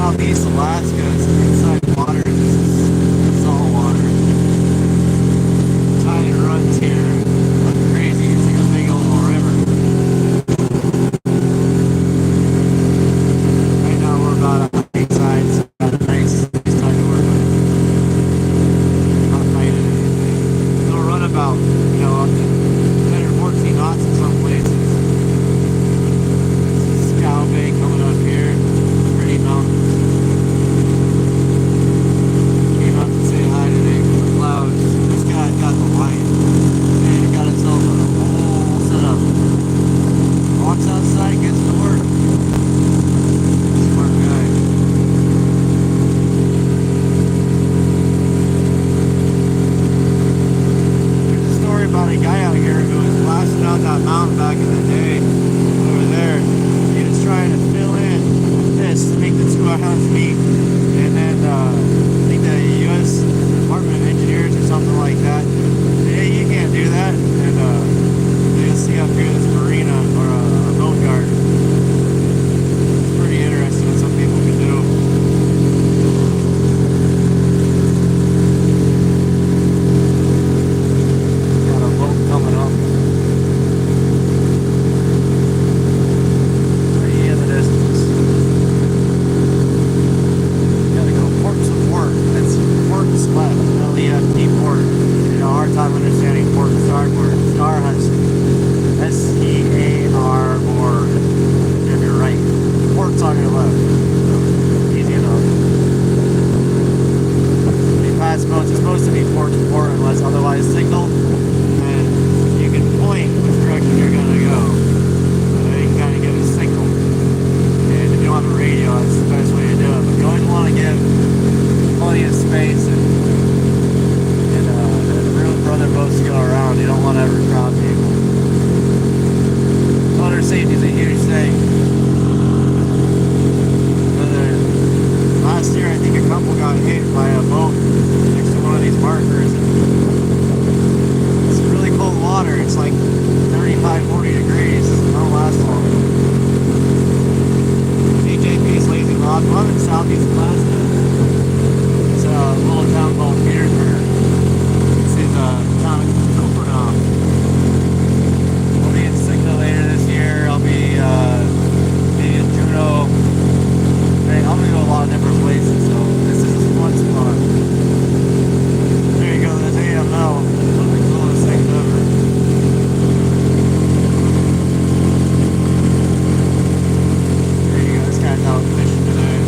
southeast Alaska is inside water. This is salt water. Tide runs here like crazy. It's like a big old river. Right now we're about on the right side, so got a nice tide to work with. Not fighting anything. It'll run about, up to 10 or 14 knots in some places. Scow Bay coming up here. Pretty mountains. Came out to say hi today from the clouds. This guy got the light. And he got himself a whole setup. Walks outside, gets to work. Smart guy. There's a story about a guy out here who was blasting out that mountain back in the day. Over there. He was trying to fill in this to make the 2 hours meet. And then I think the U.S. Department of Engineers or something like that. Hey, you can't do that. And you'll see up here this marina or a boat yard. It's pretty interesting what some people can do. Got a boat coming up. Way in the distance. Gotta go port support. That's port left. LEFT port. Hard time understanding port and starboard. Star has SEAR or if you're right. Port's on your left. So, easy enough. When you pass boats, it's supposed to be port to port unless otherwise signaled. And you can point which direction you're gonna go. You can kind of give a signal. And if you don't have a radio, that's the best way to do it. But you always want to give plenty of space and room for other boats to go around. You don't want to ever crowd people. Motor safety is a huge thing. Last year, I think a couple got hit by a boat next to one of these markers. It's really cold water. It's like 35, 40 degrees. It don't last long. DJP's Lazy Log. I'm in southeast Alaska. It's a little town called Petersburg. Town of Coopernow. I'll be in Signal later this year. I'll be maybe in Juneau. I'm gonna go a lot of different places, so this is a fun spot. There you go, that's AML. One of the coolest things ever. There you go, this guy's out fishing today.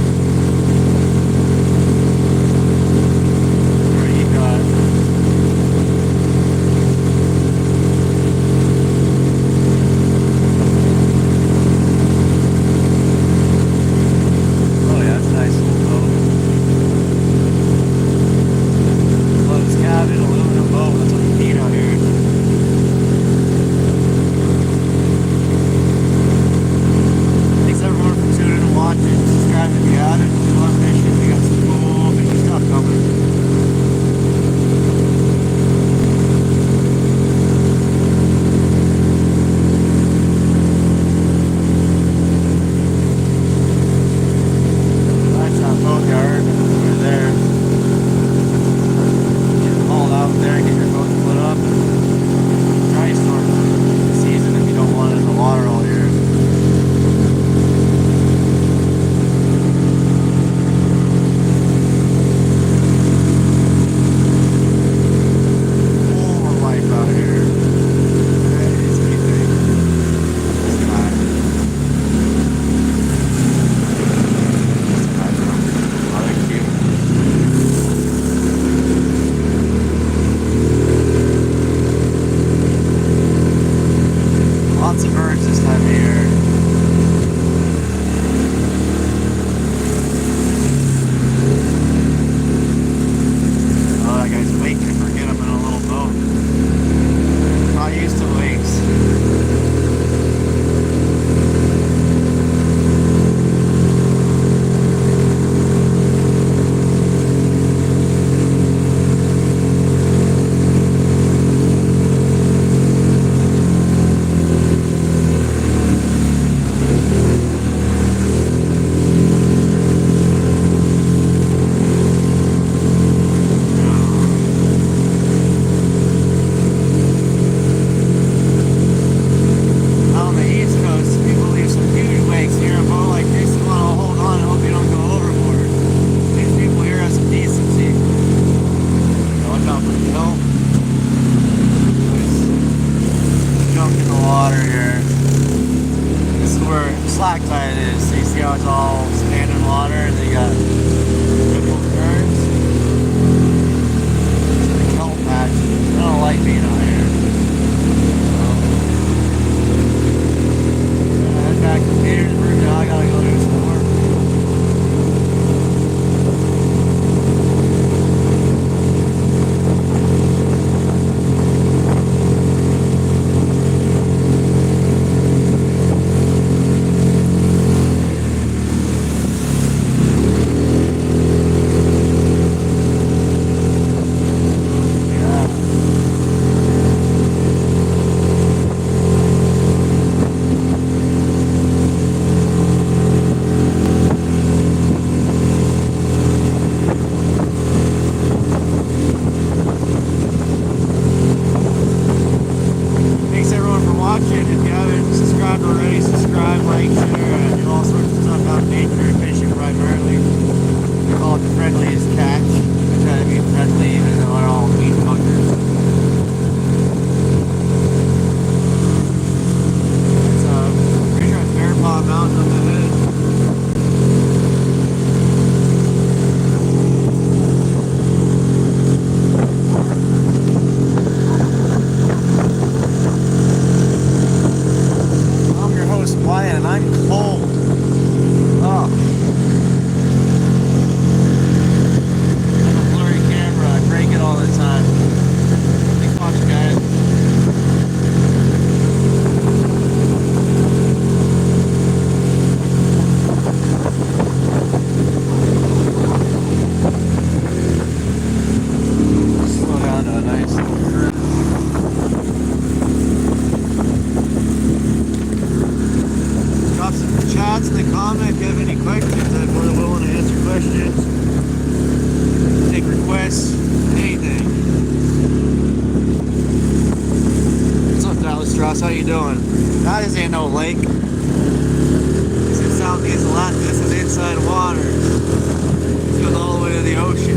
Ross, how you doing? That ain't no lake. This is Southeast Alaska. This is inside water. This goes all the way to the ocean.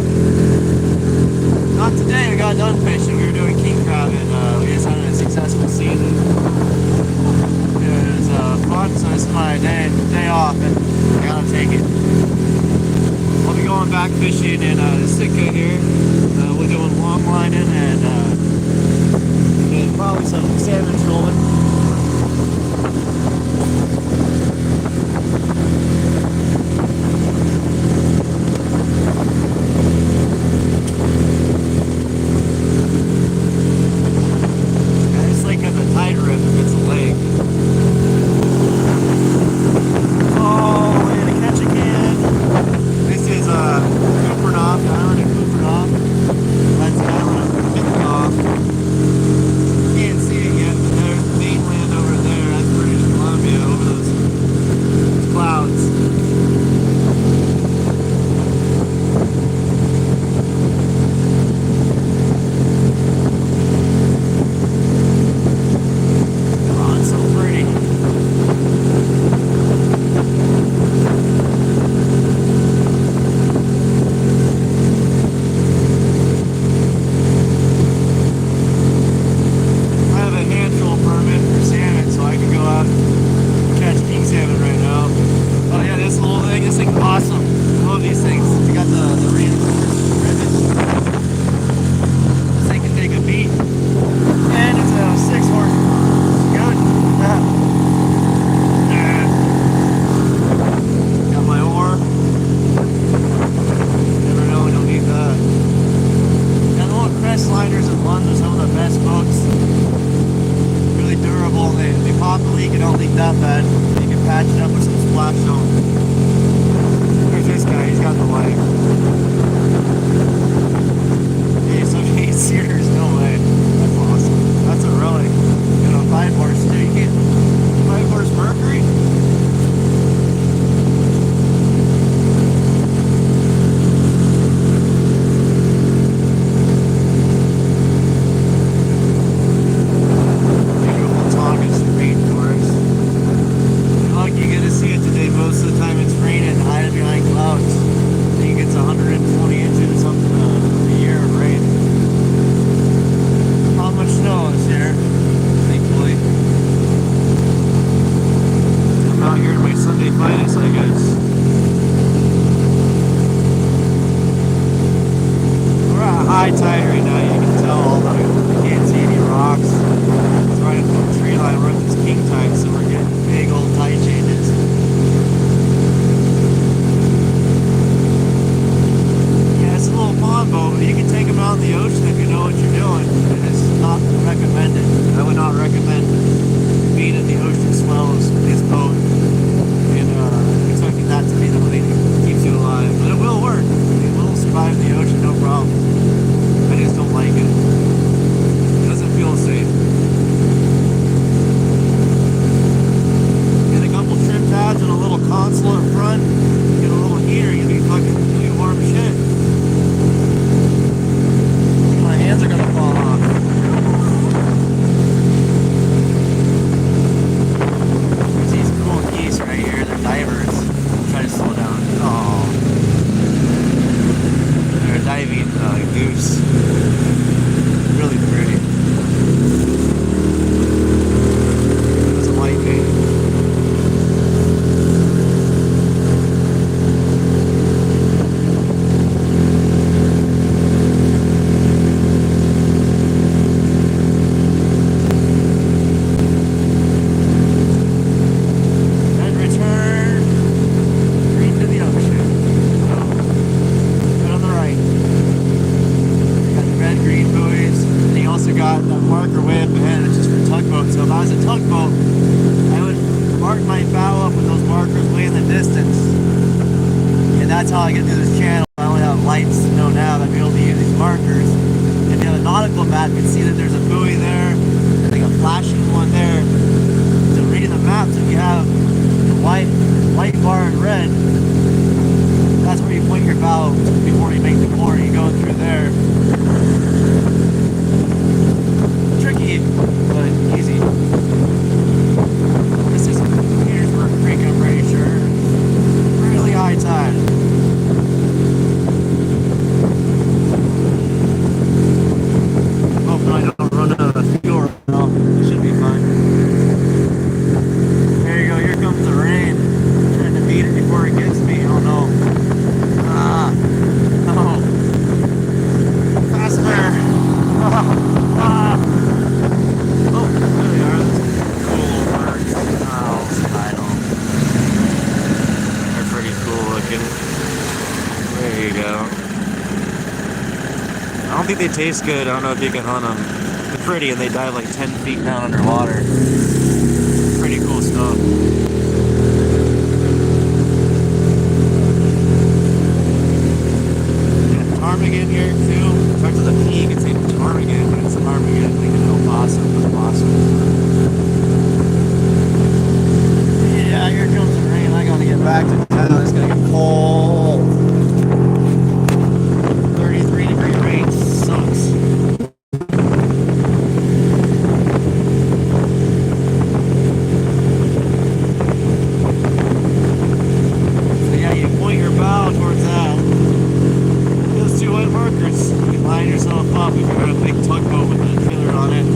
Not today. I got done fishing. We were doing king crab, and we just had a successful season. It was fun, so this is my day off, and I gotta take it. I'll be going back fishing in Sitka here. We're doing long lining and probably some salmon trolling. That bad. You can patch it up with some splash zone. There's this guy, he's got the light. Hey, so 8 seaters, no way. That's awesome. That's a really, 5 horse too. You get 5 horse Mercury. Most of the time it's raining, hiding behind clouds. I think it's 120 inches or something a year of rain. Not much snow this year, thankfully. I'm out here in my Sunday finest, I guess. We're at high tide right now, you can tell, although you can't see any rocks. It's right into the tree line, we're at this king tide, so we're getting big old tide changes. Boat, you can take them out in the ocean if you know what you're doing. It's not recommended. I would not recommend being in the ocean swells with this boat and expecting that to be the thing that keeps you alive. But it will work. It will survive the ocean, no problem. I just don't like it. It doesn't feel safe. Get a couple trim pads and a little console in front. Get a little heater. You'll be fucking really warm as shit. Hands are gonna fall off. There's these cool geese right here. They're divers. Try to slow down. Oh, they're a diving goose. Really pretty. It's a light paint. That's how I get through this channel. I only have lights to know now that I'll be able to use these markers. If you have a nautical map, you can see that there's a buoy there. I think a flashing one there. So reading the maps, if you have the white bar in red, that's where you point your bow before you make the port. You go through there. Tricky, but easy. you go. I don't think they taste good. I don't know if you can hunt them. They're pretty and they dive like 10 feet down underwater. Pretty cool stuff. Ptarmigan here too. Talk to the peak. It's named Ptarmigan, but it's ptarmigan, like an opossum. Yeah, here comes the rain. I gotta get back to town. It's gonna get cold. 33-degree rain sucks. So yeah, you point your bow towards that. Those two white markers. You can line yourself up if you're in a big tugboat with a killer on it.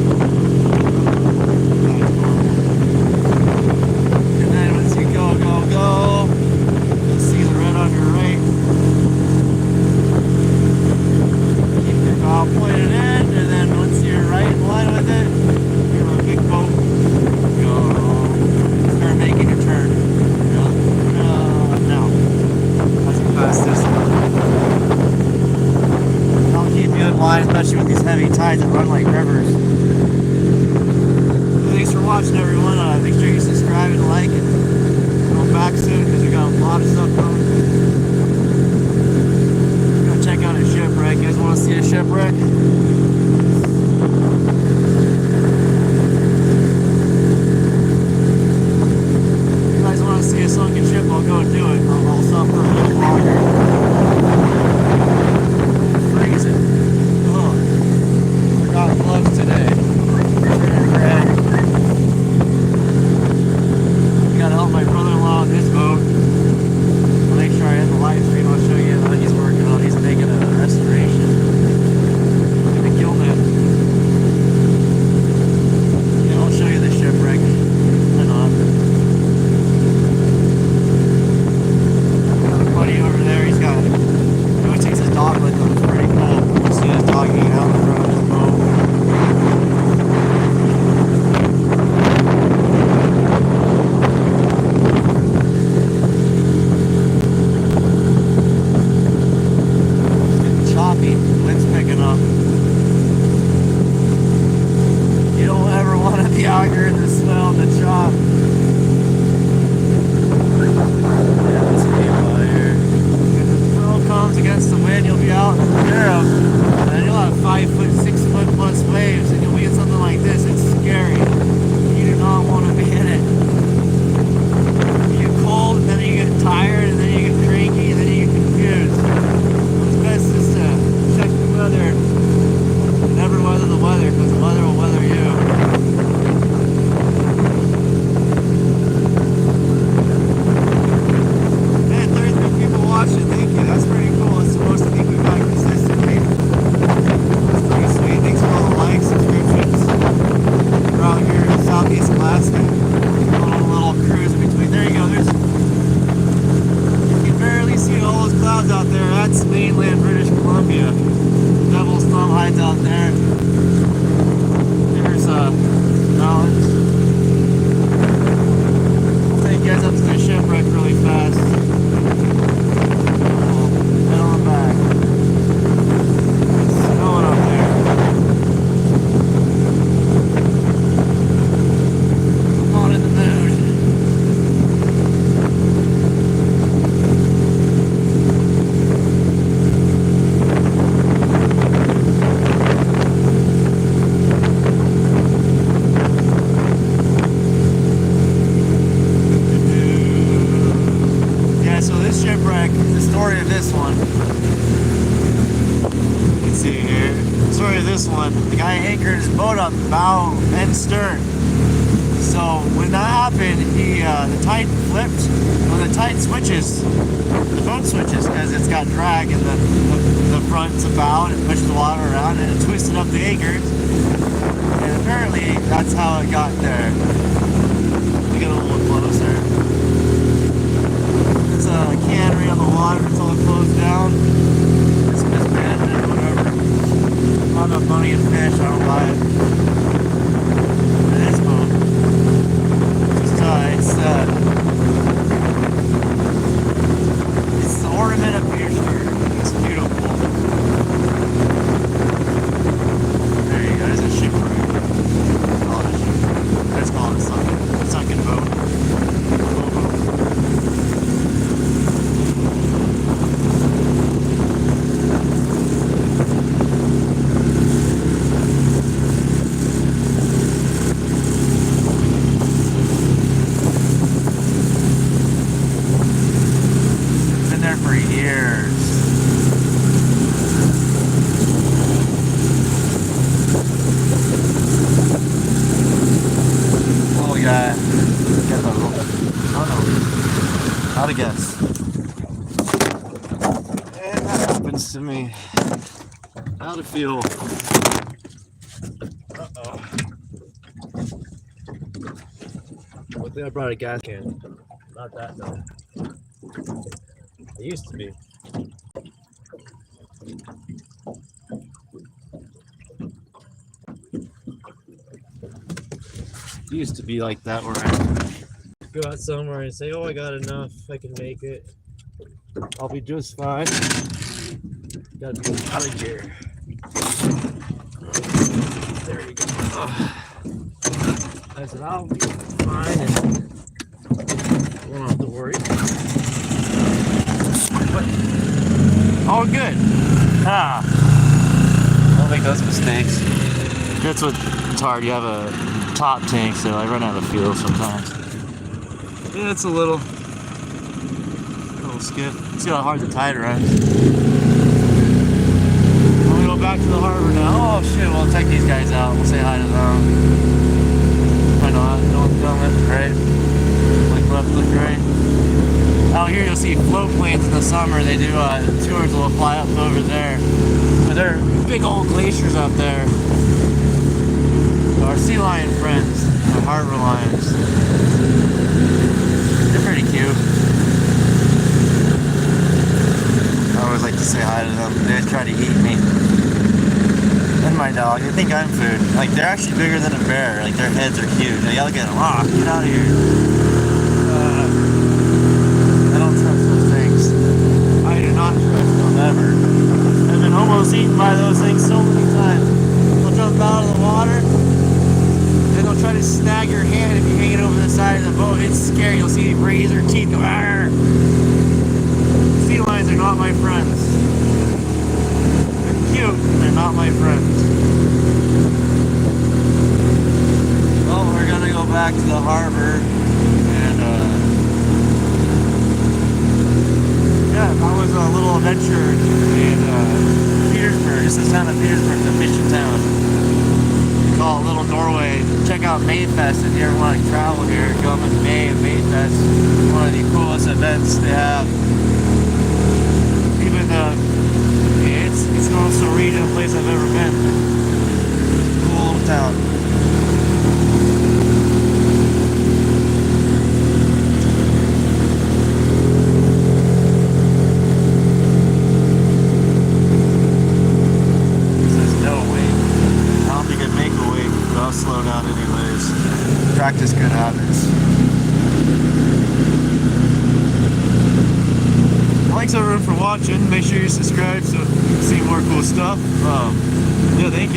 And then once you go, you'll see the red on your right. Keep your bow pointed in, and then once you're right in line with it, you're a big boat. Go. Start making your turn. Now. That's the fastest. I'll keep you in line, especially with these heavy tides that run like rivers. Thanks for watching, everyone. Make sure you subscribe and like it. Come back soon because we got a lot of stuff coming. Go check out a shipwreck. You guys want to see a shipwreck? If you guys want to see a sunken ship, I'll go do it. I'll suffer a little longer. Freezing. Oh, forgot gloves today. Gotta help my brother-in-law with his boat. I'll make sure I end the live stream. I'll show you what he's working on. He's making a restoration. Gonna kill him. Yeah, I'll show you the shipwreck. Why not? Got a buddy over there. He always takes his dog with him. It's pretty cool. You see his dog hanging out in front of his boat. Wind's picking up. You don't ever want to be out here in the snow and the chop. Yeah, this wave out here. If the snow comes against the wind, you'll be out in the Europe, and then you'll have 5 foot, 6 foot plus waves, and you'll be in something like this. It's scary. You do not want to be in it. You get cold, and then you get tired, and then you get cranky, and then you get confused. What's best is to check the weather. Never weather the weather, because the weather will weather you. Man, 33 people watching, thank you. That's pretty cool. It's supposed to be we've got consistent people. That's pretty sweet. Thanks for all the likes, subscriptions. We're out here in Southeast Alaska. A little cruise in between. There you go. You can barely see all those clouds out there. That's mainland British Columbia. Devil's Thumb hides out there. There's mountains. I'll take you guys up to the shipwreck really fast. Head on back. It's snowing up there. I'm not in the mood. Shipwreck, the story of this one. You can see here. The story of this one. The guy anchored his boat up bow and stern. So when that happened, the tide flipped. When the tide switches, the boat switches because it's got drag in the front to bow and it pushes the water around and it twisted up the anchors. And apparently that's how it got there. Let me get a little closer. It's a cannery on the water, it's all closed down. It's mismanaged, whatever. Not enough money in fish, I don't buy it. And this boat, it's the ornament of Beer Street. happens to me. How to feel. Uh-oh. I think I brought a gas can. Not that though. It used to be. It used to be like that where I go out somewhere and say, oh, I got enough, I can make it. I'll be just fine. Gotta be out of here. There you go. I said, I'll be fine and won't have to worry. But all good. Don't make those mistakes. That's what's hard. You have a top tank, so I run out of fuel sometimes. Yeah, it's a little skiff. See how hard the tide runs. I'm gonna go back to the harbor now. Oh shit, we'll check these guys out. We'll say hi to them. I know, don't film it, right? Like left, look right. Out here you'll see float planes in the summer. They do tours that will fly up over there. But there are big old glaciers up there. Our sea lion friends, our harbor lions. They're pretty cute. I always like to say hi to them. They try to eat me. And my dog. They think I'm food. Like, they're actually bigger than a bear. Like, their heads are huge. I yell at them, get out of here. I don't trust those things. I do not trust them ever. I've been almost eaten by those things so many times. They'll jump out of the water, and they'll try to snag your hand if you're hanging over the side of the boat. It's scary. You'll see razor teeth go, arr! Sea lions are not my friends. They're cute, they're not my friends. Well, we're gonna go back to the harbor, and yeah, that was a little adventure in Petersburg. This is the town of Petersburg, the fishing town. We call it Little Norway. Check out Mayfest if you ever want to travel here. Come in May and Mayfest, one of the coolest events they have. It's the most surreal place I've ever been. Cool little town. It says no wake. I don't think I'd make a wake, but I'll slow down anyways. Practice good habits. Thanks everyone for watching. Make sure you subscribe so you see more cool stuff. Yeah, thank you.